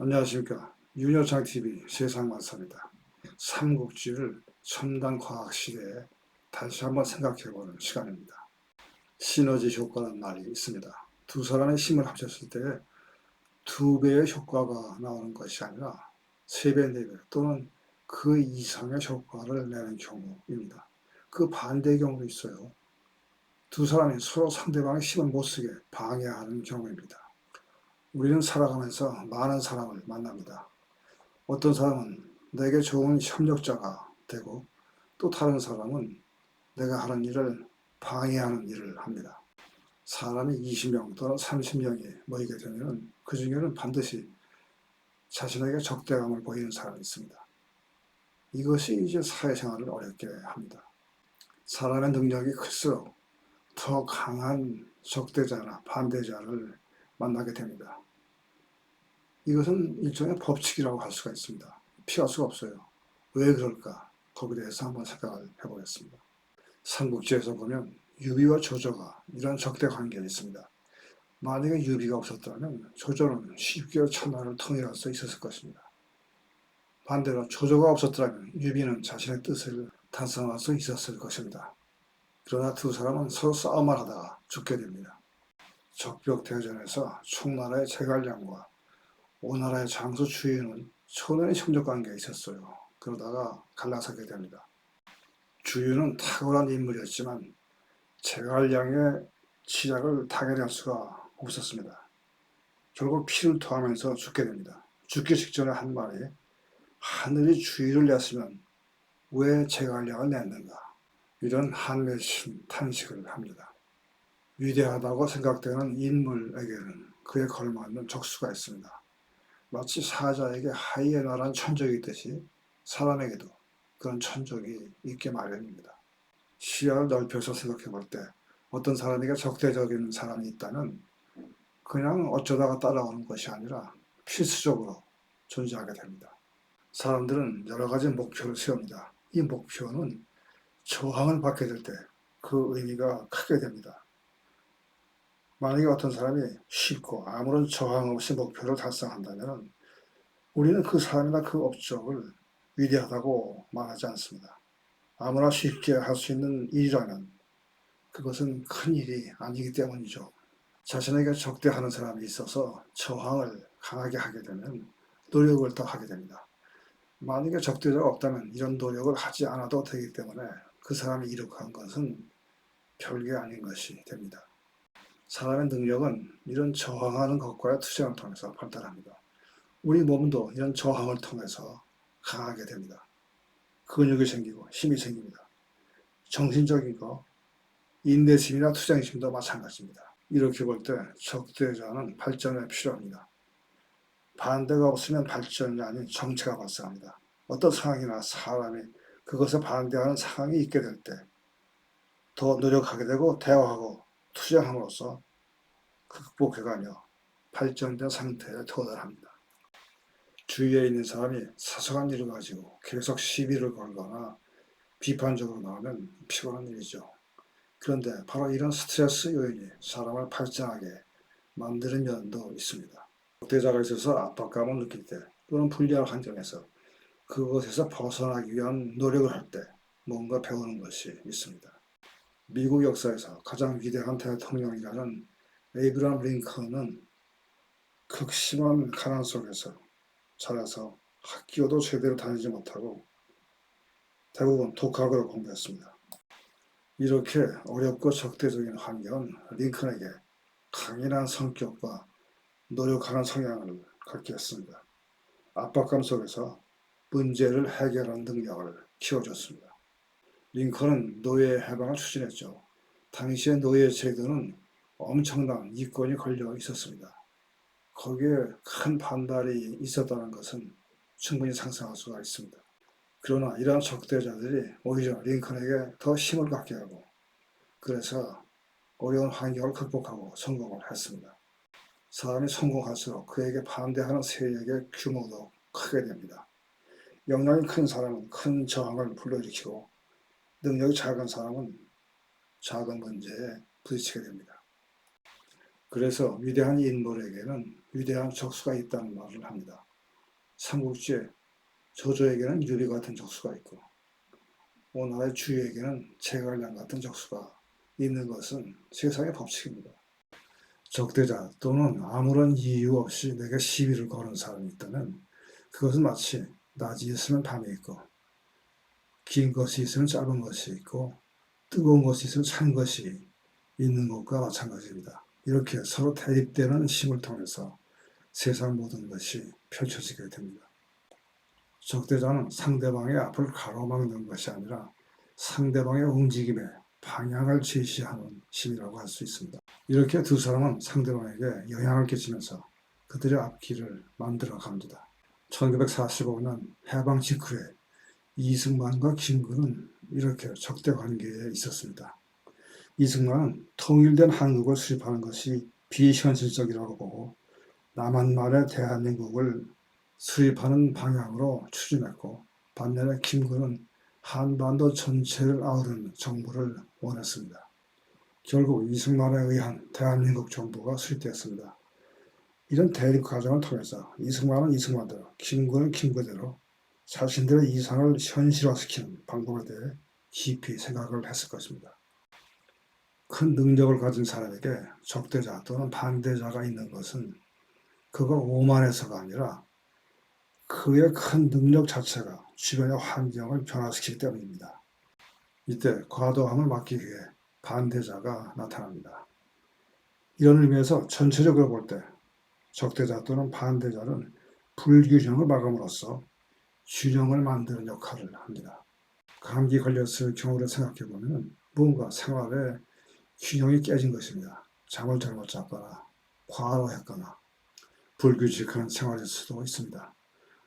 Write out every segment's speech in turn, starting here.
안녕하십니까. 윤여창TV 세상만사입니다. 삼국지를 첨단 과학 시대에 다시 한번 생각해보는 시간입니다. 시너지 효과라는 말이 있습니다. 두 사람의 힘을 합쳤을 때 두 배의 효과가 나오는 것이 아니라 세 배, 네 배 또는 그 이상의 효과를 내는 경우입니다. 그 반대의 경우도 있어요. 두 사람이 서로 상대방의 힘을 못쓰게 방해하는 경우입니다. 우리는 살아가면서 많은 사람을 만납니다. 어떤 사람은 내게 좋은 협력자가 되고 또 다른 사람은 내가 하는 일을 방해하는 일을 합니다. 사람이 20명 또는 30명이 모이게 되면 그 중에는 반드시 자신에게 적대감을 보이는 사람이 있습니다. 이것이 이제 사회생활을 어렵게 합니다. 사람의 능력이 클수록 더 강한 적대자나 반대자를 만나게 됩니다. 이것은 일종의 법칙이라고 할 수가 있습니다. 피할 수가 없어요. 왜 그럴까? 거기에 대해서 한번 생각을 해보겠습니다. 삼국지에서 보면 유비와 조조가 이런 적대 관계에 있습니다. 만약에 유비가 없었다면 조조는 쉽게 천하를 통일할 수 있었을 것입니다. 반대로 조조가 없었더라면 유비는 자신의 뜻을 달성할 수 있었을 것입니다. 그러나 두 사람은 서로 싸움을 하다가 죽게 됩니다. 적벽대전에서 총나라의 제갈량과 오나라의 장수 주유는 초면의 협력 관계에 있었어요. 그러다가 갈라서게 됩니다. 주유는 탁월한 인물이었지만 제갈량의 치약을 타결할 수가 없었습니다. 결국 피를 토하면서 죽게 됩니다. 죽기 직전에 한 말이 하늘이 주유를 냈으면 왜 제갈량을 냈는가? 이런 한맺힌 탄식을 합니다. 위대하다고 생각되는 인물에게는 그에 걸맞는 적수가 있습니다. 마치 사자에게 하이에나란 천적이 있듯이 사람에게도 그런 천적이 있게 마련입니다. 시야를 넓혀서 생각해 볼 때 어떤 사람에게 적대적인 사람이 있다면 그냥 어쩌다가 따라오는 것이 아니라 필수적으로 존재하게 됩니다. 사람들은 여러 가지 목표를 세웁니다. 이 목표는 저항을 받게 될 때 그 의미가 크게 됩니다. 만약에 어떤 사람이 쉽고 아무런 저항 없이 목표를 달성한다면 우리는 그 사람이나 그 업적을 위대하다고 말하지 않습니다. 아무나 쉽게 할 수 있는 일이라면 그것은 큰 일이 아니기 때문이죠. 자신에게 적대하는 사람이 있어서 저항을 강하게 하게 되면 노력을 더 하게 됩니다. 만약에 적대자가 없다면 이런 노력을 하지 않아도 되기 때문에 그 사람이 이룩한 것은 별게 아닌 것이 됩니다. 사람의 능력은 이런 저항하는 것과의 투쟁을 통해서 발달합니다. 우리 몸도 이런 저항을 통해서 강하게 됩니다. 근육이 생기고 힘이 생깁니다. 정신적인 거, 인내심이나 투쟁심도 마찬가지입니다. 이렇게 볼 때 적대자는 발전에 필요합니다. 반대가 없으면 발전이 아닌 정체가 발생합니다. 어떤 상황이나 사람이 그것에 반대하는 상황이 있게 될 때 더 노력하게 되고 대화하고 투쟁함으로써 극복해가며 발전된 상태에 도달합니다. 주위에 있는 사람이 사소한 일을 가지고 계속 시비를 걸거나 비판적으로 나오면 피곤한 일이죠. 그런데 바로 이런 스트레스 요인이 사람을 발전하게 만드는 면도 있습니다. 적대자가 있어서 압박감을 느낄 때 또는 불리한 환경에서 그것에서 벗어나기 위한 노력을 할 때 뭔가 배우는 것이 있습니다. 미국 역사에서 가장 위대한 대통령이라는 에이브람 링컨은 극심한 가난 속에서 자라서 학교도 제대로 다니지 못하고 대부분 독학으로 공부했습니다. 이렇게 어렵고 적대적인 환경은 링컨에게 강인한 성격과 노력하는 성향을 갖게 했습니다. 압박감 속에서 문제를 해결하는 능력을 키워줬습니다. 링컨은 노예 해방을 추진했죠. 당시의 노예 제도는 엄청난 이권이 걸려 있었습니다. 거기에 큰 반발이 있었다는 것은 충분히 상상할 수가 있습니다. 그러나 이러한 적대자들이 오히려 링컨에게 더 힘을 갖게 하고 그래서 어려운 환경을 극복하고 성공을 했습니다. 사람이 성공할수록 그에게 반대하는 세력의 규모도 크게 됩니다. 역량이 큰 사람은 큰 저항을 불러일으키고 능력이 작은 사람은 작은 문제에 부딪히게 됩니다. 그래서 위대한 인물에게는 위대한 적수가 있다는 말을 합니다. 삼국지에 조조에게는 유리 같은 적수가 있고 오나라의 주에게는 제갈량 같은 적수가 있는 것은 세상의 법칙입니다. 적대자 또는 아무런 이유 없이 내게 시비를 거는 사람이 있다면 그것은 마치 낮이 있으면 밤이 있고 긴 것이 있으면 짧은 것이 있고 뜨거운 것이 있으면 찬 것이 있는 것과 마찬가지입니다. 이렇게 서로 대립되는 힘을 통해서 세상 모든 것이 펼쳐지게 됩니다. 적대자는 상대방의 앞을 가로막는 것이 아니라 상대방의 움직임에 방향을 제시하는 힘이라고 할 수 있습니다. 이렇게 두 사람은 상대방에게 영향을 끼치면서 그들의 앞길을 만들어 갑니다. 1945년 해방 직후에 이승만과 김구는 이렇게 적대 관계에 있었습니다. 이승만은 통일된 한국을 수립하는 것이 비현실적이라고 보고 남한만의 대한민국을 수립하는 방향으로 추진했고 반면에 김구는 한반도 전체를 아우르는 정부를 원했습니다. 결국 이승만에 의한 대한민국 정부가 수립되었습니다. 이런 대립 과정을 통해서 이승만은 이승만대로 김구는 김구대로 자신들의 이상을 현실화시키는 방법에 대해 깊이 생각을 했을 것입니다. 큰 능력을 가진 사람에게 적대자 또는 반대자가 있는 것은 그가 오만해서가 아니라 그의 큰 능력 자체가 주변의 환경을 변화시키기 때문입니다. 이때 과도함을 막기 위해 반대자가 나타납니다. 이런 의미에서 전체적으로 볼 때 적대자 또는 반대자는 불균형을 막음으로써 균형을 만드는 역할을 합니다. 감기 걸렸을 경우를 생각해 보면 무언가 생활에 균형이 깨진 것입니다. 잠을 잘못 잤거나 과로했거나 불규칙한 생활일 수도 있습니다.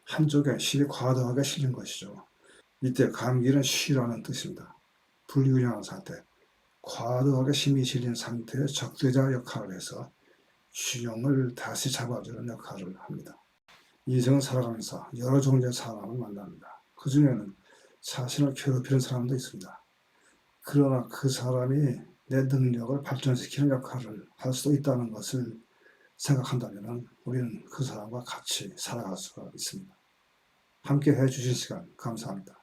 한쪽에 힘이 과도하게 실린 것이죠. 이때 감기는 쉬라는 뜻입니다. 불균형한 상태, 과도하게 힘이 실린 상태의 적대자 역할을 해서 균형을 다시 잡아주는 역할을 합니다. 인생을 살아가면서 여러 종류의 사람을 만납니다. 그 중에는 자신을 괴롭히는 사람도 있습니다. 그러나 그 사람이 내 능력을 발전시키는 역할을 할 수도 있다는 것을 생각한다면 우리는 그 사람과 같이 살아갈 수가 있습니다. 함께 해주신 시간 감사합니다.